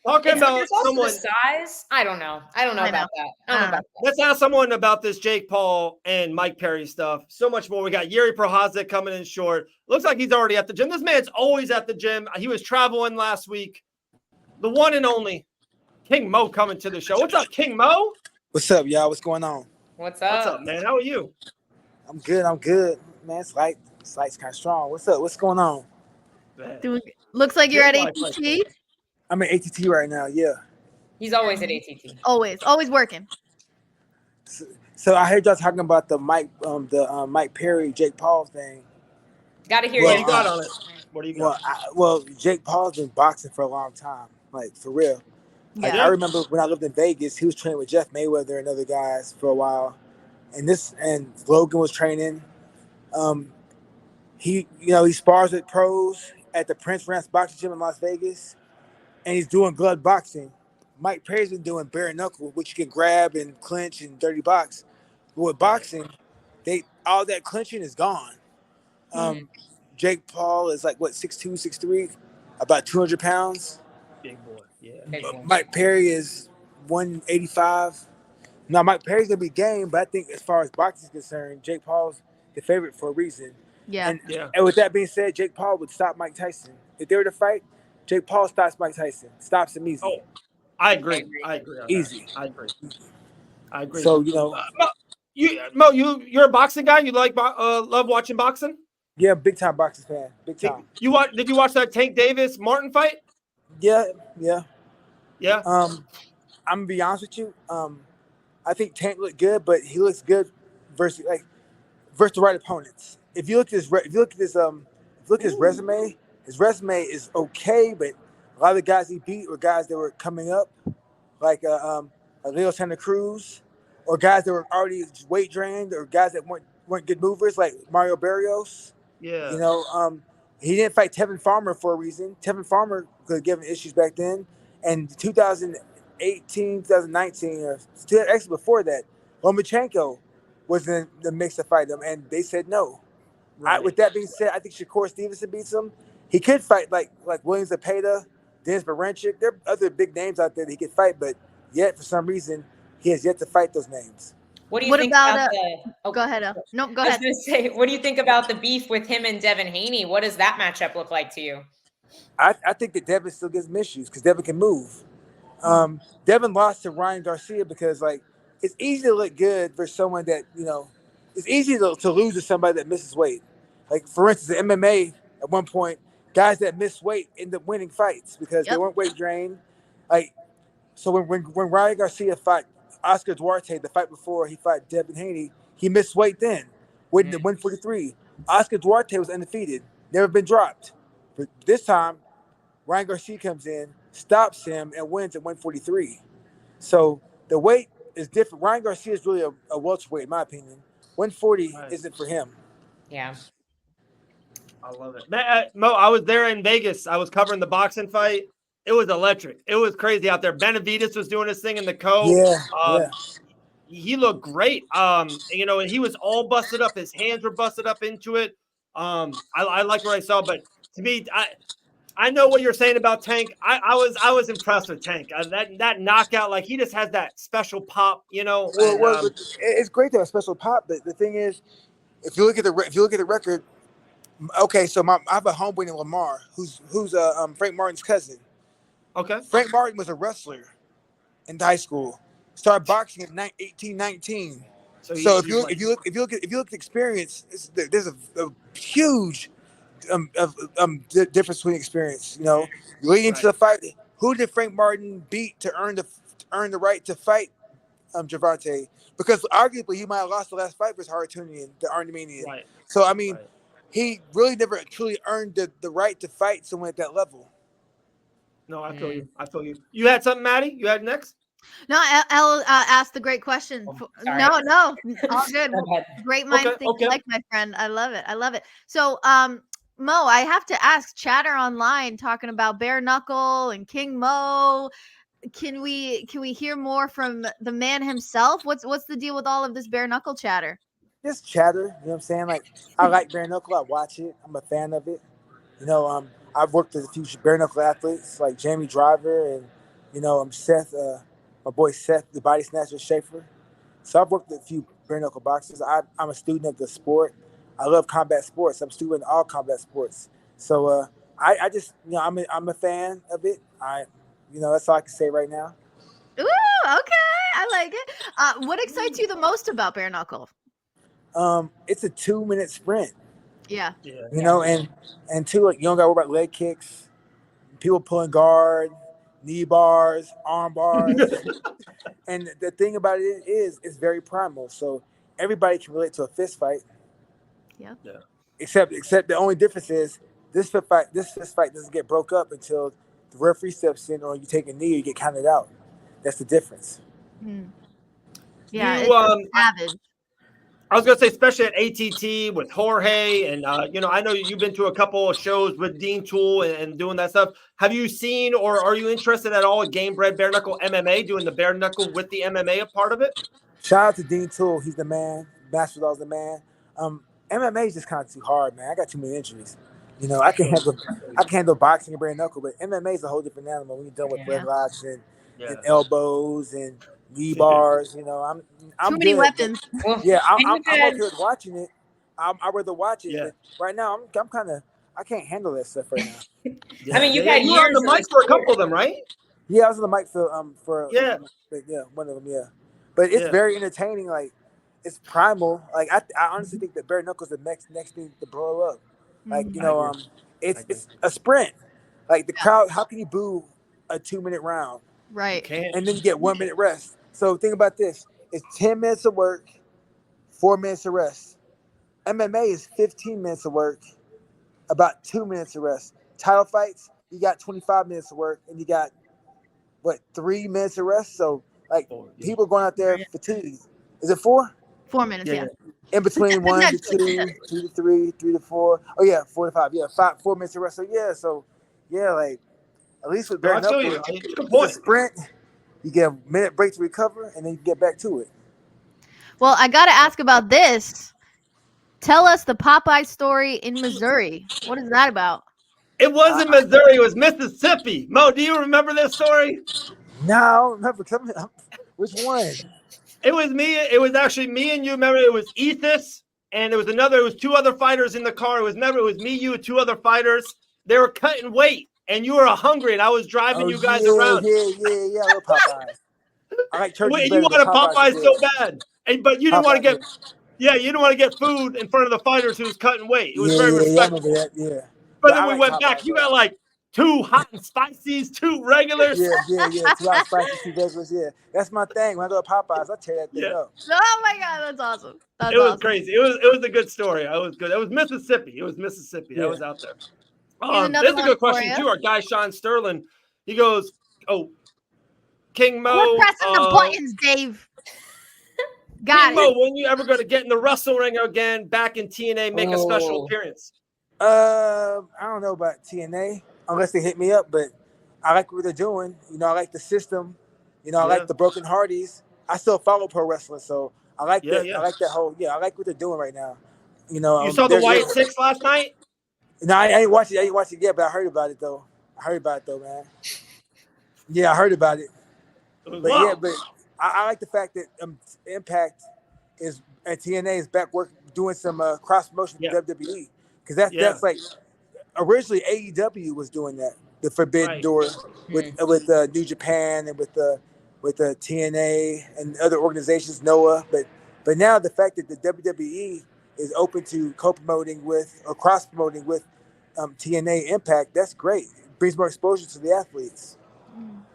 Talking about There's also the someone. size. I don't know. I don't know I know. about that. I don't know about that. Let's ask someone about this Jake Paul and Mike Perry stuff. So much more. We got Yuri Prohazic coming in short. Looks like he's already at the gym. This man's always at the gym. He was traveling last week. The one and only King Mo coming to the show. What's up, King Mo? What's up, y'all? What's going on? What's up? What's up, man? How are you? I'm good. Man, Slight's kind of strong. What's up? What's going on? Looks like you're at Good life, ATT. I'm at ATT right now, yeah. He's always at ATT. Always working. So I heard y'all talking about the Mike Perry, Jake Paul thing. Got to hear What you. do you got on it? What do you got? Well, Jake Paul's been boxing for a long time, like for real. Like Yeah. I remember when I lived in Vegas, he was training with Jeff Mayweather and other guys for a while, and Logan was training. He spars with pros at the Prince Rance Boxing Gym in Las Vegas, and he's doing glove boxing. Mike Perry's been doing bare knuckle, which you can grab and clinch and dirty box. But with boxing, all that clinching is gone. Jake Paul is like what 6'2", 6'3", about 200 pounds. Big boy, yeah. Big boy. Mike Perry is 185. Now Mike Perry's gonna be game, but I think as far as boxing is concerned, Jake Paul's the favorite for a reason. Yeah. And with that being said, Jake Paul would stop Mike Tyson. If they were to fight, Jake Paul stops Mike Tyson. Stops him easy. Oh, I agree. I agree. Easy. I agree. So you're a boxing guy. You like love watching boxing. Yeah, big time boxing fan. Big time. Did you watch that Tank Davis Martin fight? Yeah. Yeah. I'm gonna be honest with you. I think Tank looked good, but he looks good versus the right opponents. If you look at his resume, his resume is okay, but a lot of the guys he beat were guys that were coming up, like Leo Santa Cruz, or guys that were already weight drained, or guys that weren't good movers, like Mario Barrios. Yeah. He didn't fight Tevin Farmer for a reason. Tevin Farmer could give him issues back then. And 2018, 2019, or actually before that, Lomachenko was in the mix to fight him, and they said no. Right. With that being said, I think Shakur Stevenson beats him. He could fight like Williams Zepeda, Dennis Baranchik. There are other big names out there that he could fight, but yet for some reason he has yet to fight those names. What do you think about Go ahead. No, go ahead. I was going to say, what do you think about the beef with him and Devin Haney? What does that matchup look like to you? I think that Devin still gives him issues because Devin can move. Devin lost to Ryan Garcia because it's easy to look good for someone that it's easy to lose to somebody that misses weight. Like for instance, in MMA at one point, guys that miss weight end up winning fights because they weren't weight drained. So when Ryan Garcia fought Oscar Duarte the fight before he fought Devin Haney, he missed weight then, winning the 143. Oscar Duarte was undefeated, never been dropped. But this time, Ryan Garcia comes in, stops him, and wins at 143. So the weight is different. Ryan Garcia is really a welterweight, in my opinion. 140 isn't for him. Yeah. I love it. Mo, I was there in Vegas. I was covering the boxing fight. It was electric. It was crazy out there. Benavidez was doing his thing in the co. Yeah. He looked great. He was all busted up. His hands were busted up into it. I liked what I saw, but to me, I know what you're saying about Tank. I was impressed with Tank. That knockout, like he just has that special pop, Well, it's great to have a special pop, but the thing is, if you look at the record, okay, so I have a homeboy named Lamar, who's Frank Martin's cousin. Okay. Frank Martin was a wrestler in high school. Started boxing at 18-19. So if you look at experience, there's a huge difference between experience. Leading into the fight, who did Frank Martin beat to earn the right to fight Gervonta? Because arguably he might have lost the last fight versus Haratunian, the Armenian. Right. So he really never truly earned the right to fight someone at that level. No, I feel you. You had something, Maddie? You had next? No, Elle asked the great question. No, all good. Great minds think alike, my friend. I love it. So, Mo, I have to ask. Chatter online talking about bare knuckle and King Mo. Can we hear more from the man himself? What's the deal with all of this bare knuckle chatter? Just chatter. You know what I'm saying? Like I like bare knuckle. I watch it. I'm a fan of it. I've worked with a few bare knuckle athletes like Jamie Driver and Seth, my boy Seth, the body snatcher Schaefer. So I've worked with a few bare knuckle boxers. I'm a student of the sport. I love combat sports. I'm a student in all combat sports. So I just, I'm a fan of it. That's all I can say right now. Ooh, okay, I like it. What excites you the most about bare knuckle? It's a 2-minute sprint. Yeah. And two, like, you don't gotta worry about leg kicks, people pulling guard, knee bars, arm bars. And the thing about it is it's very primal. So everybody can relate to a fist fight. Yeah. Except the only difference is this fist fight doesn't get broke up until the referee steps in or you take a knee or you get counted out. That's the difference. Yeah, it's savage. I was going to say, especially at ATT with Jorge, and I know you've been to a couple of shows with Dean Toole and doing that stuff. Have you seen, or are you interested at all in Game Bred Bare Knuckle MMA, doing the bare knuckle with the MMA a part of it? Shout out to Dean Toole. He's the man. Masvidal's the man. MMA is just kind of too hard, man. I got too many injuries. I can handle boxing and bare knuckle, but MMA is a whole different animal when you're done with leg locks and elbows and knee bars. I'm too many weapons. Yeah, I'm okay with watching it. I'd rather watch it. But right now, I'm kind of, I can't handle that stuff right now. I mean, you had you were on the mic for a couple of them, right? Yeah, I was on the mic for one of them. Yeah, but it's very entertaining. Like, it's primal. Like, I honestly think that bare knuckles is the next thing to blow up. Like, it's a sprint. Like, the crowd, how can you boo a 2-minute round? Right. And then you get 1 minute rest. So think about this. It's 10 minutes of work, 4 minutes of rest. MMA is 15 minutes of work, about 2 minutes of rest. Title fights, you got 25 minutes of work, and you got, 3 minutes of rest? So, like, people going out there fatigued. Is it 4? 4 minutes, yeah. In between 1 to 2, 2 to 3, 3 to 4. Oh, yeah, 4 to 5. Yeah, 4 minutes of rest. So, like, at least with bare knuckle, it's a sprint. You get a minute break to recover, and then you get back to it. Well, I got to ask about this. Tell us the Popeye story in Missouri. What is that about? It wasn't Missouri. It was Mississippi. Mo, do you remember this story? No, I don't remember. Which one? It was me. It was actually me and you. Remember, it was Ethis, and it was 2 other fighters in the car. It was me, you, and 2 other fighters. They were cutting weight, and you were hungry, and I was driving you guys around. Yeah. I love Popeye. I like turkey. You wanted Popeye so bad, but you didn't want to get. Yeah, you didn't want to get food in front of the fighters who was cutting weight. It was very respectful. Yeah. But then we went back. You got like 2 hot and spicies, 2 regulars. Yeah. 2 hot and spicies, 2 regulars. Yeah, that's my thing. When I go to Popeyes, I tear that thing up. Oh my God, that's awesome. It was crazy. It was a good story. It was good. It was Mississippi. Yeah. That was out there. This is a good question too. Our guy Sean Sterling, he goes, "Oh, King Mo, we're pressing the buttons, Dave." Got King Mo, when you ever going to get in the wrestle ring again, back in TNA, make a special appearance? I don't know about TNA unless they hit me up, but I like what they're doing. I like the system. I like the Broken Hardys. I still follow pro wrestling, so I like that. I like that whole. I like what they're doing right now. You saw the White Six last night? No, I didn't watch it. I didn't watch it yet, but I heard about it though. Man. Yeah, I heard about it. But I like the fact that Impact is at TNA is back doing some cross promotion with WWE, because that's like originally AEW was doing that, the Forbidden Door with New Japan and with the TNA and other organizations, NOAH, but now the fact that the WWE is open to co-promoting with or cross-promoting with TNA Impact, that's great. It brings more exposure to the athletes.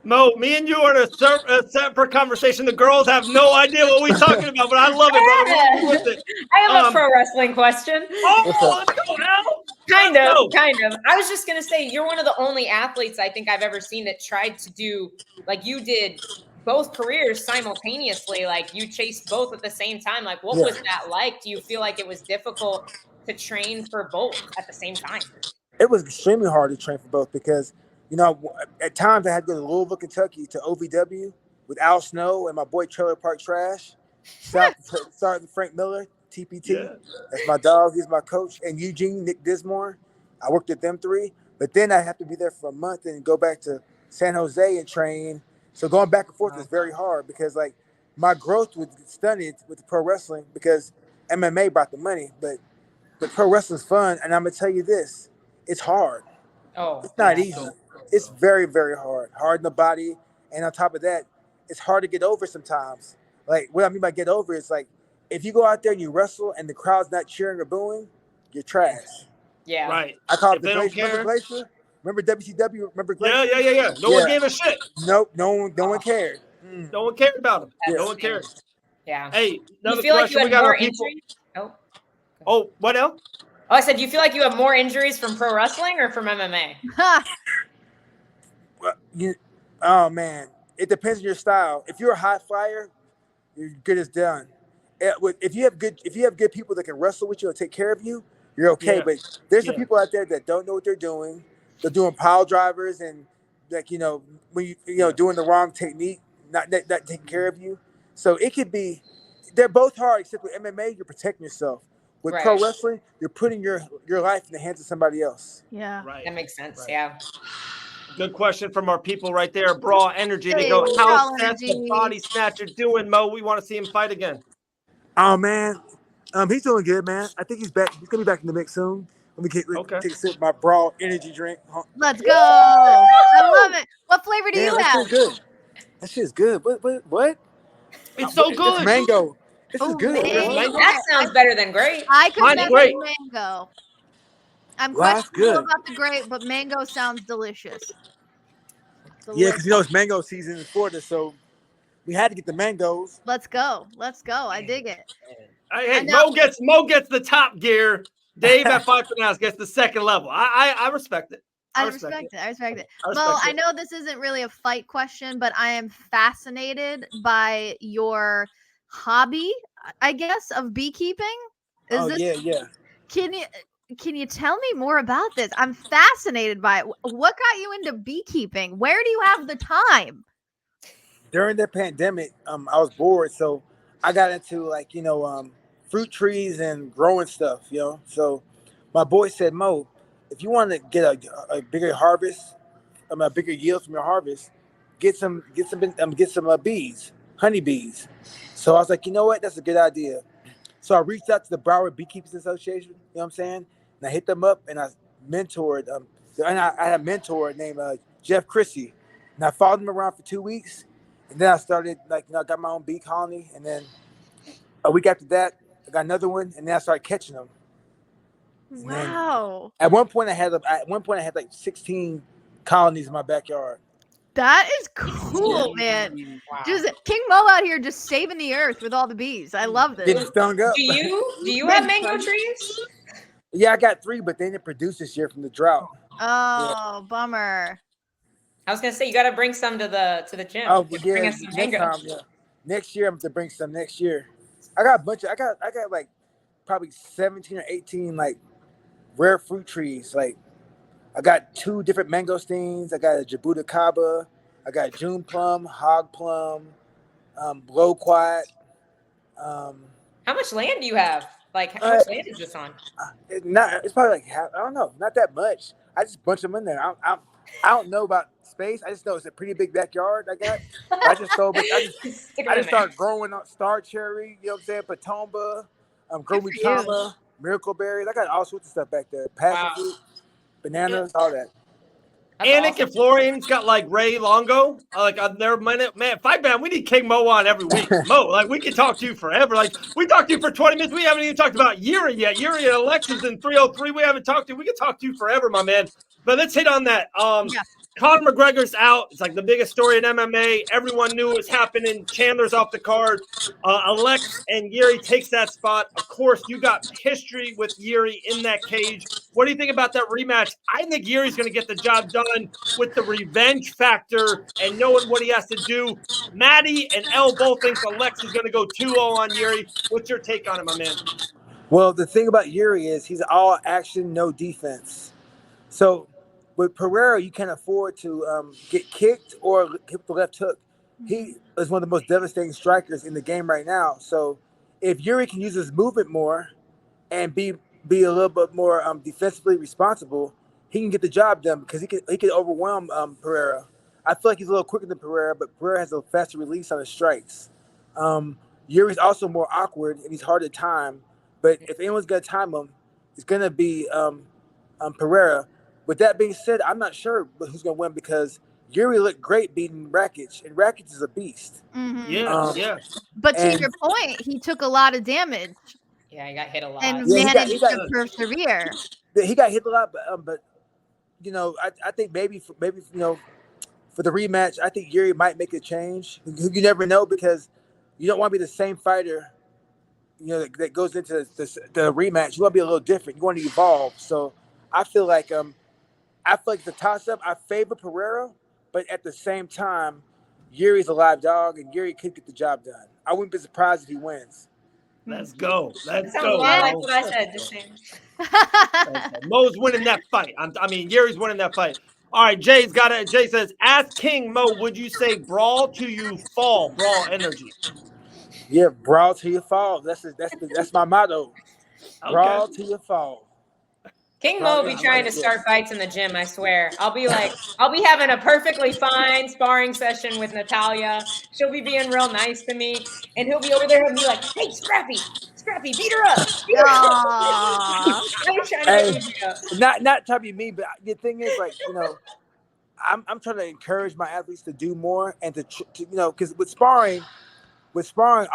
Mo, me and you are in a separate conversation. The girls have no idea what we're talking about, but I love it, brother. With it. I have a pro wrestling question. Oh, let's go now. Kind of. I was just going to say, you're one of the only athletes I think I've ever seen that tried to do, like you did, both careers simultaneously. Like, you chased both at the same time. Like, what was that like? Do you feel like it was difficult to train for both at the same time? It was extremely hard to train for both because, at times I had to go to Louisville, Kentucky to OVW with Al Snow and my boy Trailer Park Trash. Starting Frank Miller, TPT. Yeah. That's my dog. He's my coach. And Eugene, Nick Dismore. I worked with them 3. But then I have to be there for a month and go back to San Jose and train So going back and forth is very hard because like my growth was stunted with the pro wrestling because MMA brought the money, but pro wrestling's fun. And I'm gonna tell you this, it's hard. Oh, it's not easy. It's very, very hard. Hard in the body, and on top of that, it's hard to get over sometimes. Like what I mean by get over is like if you go out there and you wrestle and the crowd's not cheering or booing, you're trash. Yeah. Right. I call it If the they don't Glacier. Remember care. Glacier? Remember WCW? Remember Glacier? Yeah. No one gave a shit. Nope. No one cared. No one cared about him. Yeah. No one cared. Yeah. Hey, you another feel like question. you We had got more our people. injuries? Oh, what else? Oh, I said, do you feel like you have more injuries from pro wrestling or from MMA? Well, oh man, it depends on your style. If you're a high flyer, you're good as done. If you have good people that can wrestle with you and take care of you, you're okay. Yeah. But there's some people out there that don't know what they're doing. They're doing pile drivers and like when you doing the wrong technique, not taking care of you. So it could be. They're both hard, except with MMA, you're protecting yourself. With pro wrestling, you're putting your life in the hands of somebody else. Yeah. Right. That makes sense. Right. Yeah. Good question from our people right there. Brawl Energy. They go, how's Seth the Body Snatcher doing, Mo? We want to see him fight again. Oh man, he's doing good, man. I think he's back. He's gonna be back in the mix soon. Let me take a sip of my Brawl Energy drink. Let's go. I love it. What flavor do you have? Good. That shit's good. What? It's so good. It's mango. This is good. That sounds better than grape. I could never eat mango. I'm questionable about the grape, but mango sounds delicious. Yeah, because it's mango season in Florida, so we had to get the mangoes. Let's go. I dig it. Hey, Mo gets the top gear. Dave at 5 ounce gets the second level. I respect it. I respect it. Mo, I know this isn't really a fight question, but I am fascinated by your hobby, I guess, of beekeeping. Yeah. Can you tell me more about this? I'm fascinated by it. What got you into beekeeping? Where do you have the time? During the pandemic, I was bored, so I got into fruit trees and growing stuff. So my boy said, Mo, if you want to get a bigger harvest, a bigger yield from your harvest, get some bees, honeybees. So I was like, you know what? That's a good idea. So I reached out to the Broward Beekeepers Association. You know what I'm saying? And I hit them up and I mentored. And I had a mentor named Jeff Chrissy, and I followed him around for 2 weeks. And then I started I got my own bee colony. And then a week after that, I got another one, and then I started catching them. Wow! At one point, I had like 16 colonies in my backyard. That is cool, man. Wow. Just King Mo out here just saving the earth with all the bees. I love this. Getting stung up. Do you have mango trees? Yeah, I got 3, but they didn't produce this year from the drought. Oh, bummer. I was gonna say you got to bring some to the gym. Oh, yeah. Next year I'm going to bring some. Next year, I got a bunch of. I got like probably 17 or 18 like rare fruit trees. Like I got 2 different mangosteens. I got a jabuticaba. I got June plum, hog plum, loquat. How much land do you have? Like how much land is this on? It's probably like half. I don't know. Not that much. I just bunch them in there. I don't know about space. I just know it's a pretty big backyard I got. I just started growing up star cherry, you know what I'm saying, patomba, gromutama, miracle berries. I got all sorts of stuff back there. Passion fruit, bananas, all that. Anik and Florian's got like Ray Longo. Their man, fight man. We need King Mo on every week. Mo, like we can talk to you forever. Like we talked to you for 20 minutes. We haven't even talked about Yuri yet. Yuri and Alexis in 303. We haven't talked to you. We can talk to you forever, my man. But let's hit on that. Conor McGregor's out. It's like the biggest story in MMA. Everyone knew it was happening. Chandler's off the card. Alex and Yuri takes that spot. Of course, you got history with Yuri in that cage. What do you think about that rematch? I think Yuri's going to get the job done with the revenge factor and knowing what he has to do. Maddie and Elle both think Alex is going to go 2-0 on Yuri. What's your take on it, my man? Well, the thing about Yuri is he's all action, no defense. So with Pereira, you can't afford to get kicked or hit the left hook. He is one of the most devastating strikers in the game right now. So if Yuri can use his movement more and be a little bit more defensively responsible, he can get the job done because he could overwhelm Pereira. I feel like he's a little quicker than Pereira, but Pereira has a faster release on his strikes. Yuri's also more awkward and he's hard to time. But if anyone's gonna time him, it's gonna be Pereira. With that being said, I'm not sure who's gonna win because Yuri looked great beating Rakic, and Rakic is a beast. Yeah. But to your point, he took a lot of damage. Yeah, he got hit a lot. And managed to persevere. He got hit a lot, but you know, I think maybe you know, for the rematch, I think Yuri might make a change. You never know because you don't want to be the same fighter. You know that goes into the rematch. You want to be a little different. You want to evolve. So I feel like the toss up. I favor Pereira, but at the same time, Yuri's a live dog, and Yuri could get the job done. I wouldn't be surprised if he wins. Let's go. Let's Sounds go. a lot like what I said. Just saying. Mo's winning that fight. Yuri's winning that fight. All right, Jay says, ask King Mo, would you say brawl to you fall, brawl energy? Yeah, brawl till you fall. That's my motto. Okay. Brawl till you fall. King Mo be trying to start fights in the gym, I swear. I'll be having a perfectly fine sparring session with Natalia. She'll be being real nice to me. And he'll be over there and be like, hey, Scrappy, beat her up. I'm trying to not trying to be mean, but the thing is, like, you know, I'm trying to encourage my athletes to do more and to you know, because with sparring,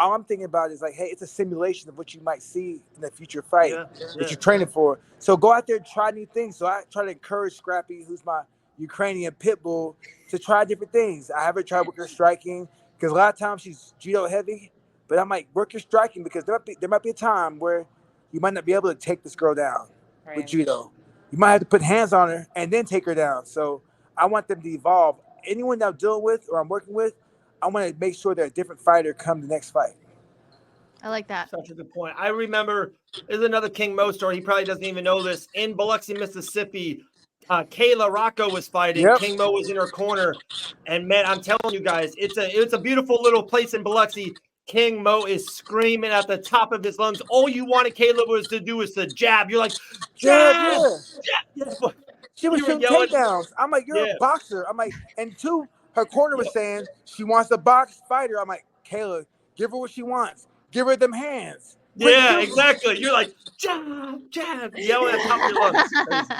all I'm thinking about is like, hey, it's a simulation of what you might see in the future fight that you're training for. So go out there and try new things. So I try to encourage Scrappy, who's my Ukrainian pit bull, to try different things. I haven't tried with her striking because a lot of times she's judo heavy, but I'm like, work your striking because there might be a time where you might not be able to take this girl down with judo. You might have to put hands on her and then take her down. So I want them to evolve. Anyone that I'm dealing with or I'm working with, I want to make sure they're a different fighter come the next fight. I like that. Such a good point. I remember there's another King Mo story. He probably doesn't even know this. In Biloxi, Mississippi, Kayla Rocco was fighting. Yep. King Mo was in her corner. And man, I'm telling you guys, it's a beautiful little place in Biloxi. King Mo is screaming at the top of his lungs. All you wanted Kayla was to do is to jab. You're like, jab! Yeah. She was shooting takedowns. I'm like, you're a boxer. I'm like, and two, her corner was saying she wants a box fighter. I'm like, Kayla, give her what she wants. Give her them hands. Yeah, exactly. You're like, jab, yelling at the top of your lungs.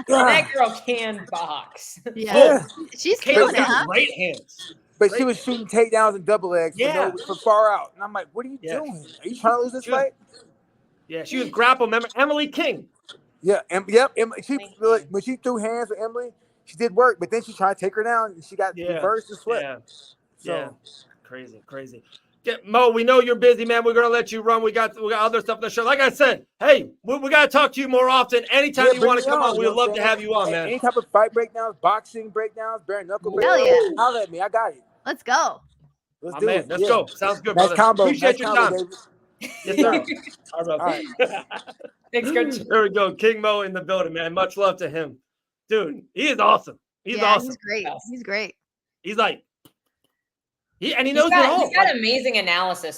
That girl can box. Yeah. She's Kayla's got great hands. But she was shooting takedowns and double legs from far out. And I'm like, what are you doing? Are you trying to lose this fight? Yeah, she was grapple. Remember Emily King? Yeah, when she threw hands with Emily, she did work, but then she tried to take her down and she got reversed and swept. Crazy. Mo, we know you're busy, man. We're gonna let you run. We got other stuff on the show. Like I said, hey, we gotta talk to you more often. Anytime you want to come on, we'd love to have you on, man. Any type of fight breakdowns, boxing breakdowns, bare knuckle breakdowns. Holler at me. I got it. Let's go. Let's do it. Let's go. Sounds good, nice brother. Combo. Appreciate your time. David. Yes, sir. All right. Thanks, Coach. There we go. King Mo in the building, man. Much love to him. Dude, he is awesome. He's awesome. He's great. He's like, he knows it all. He's got amazing analysis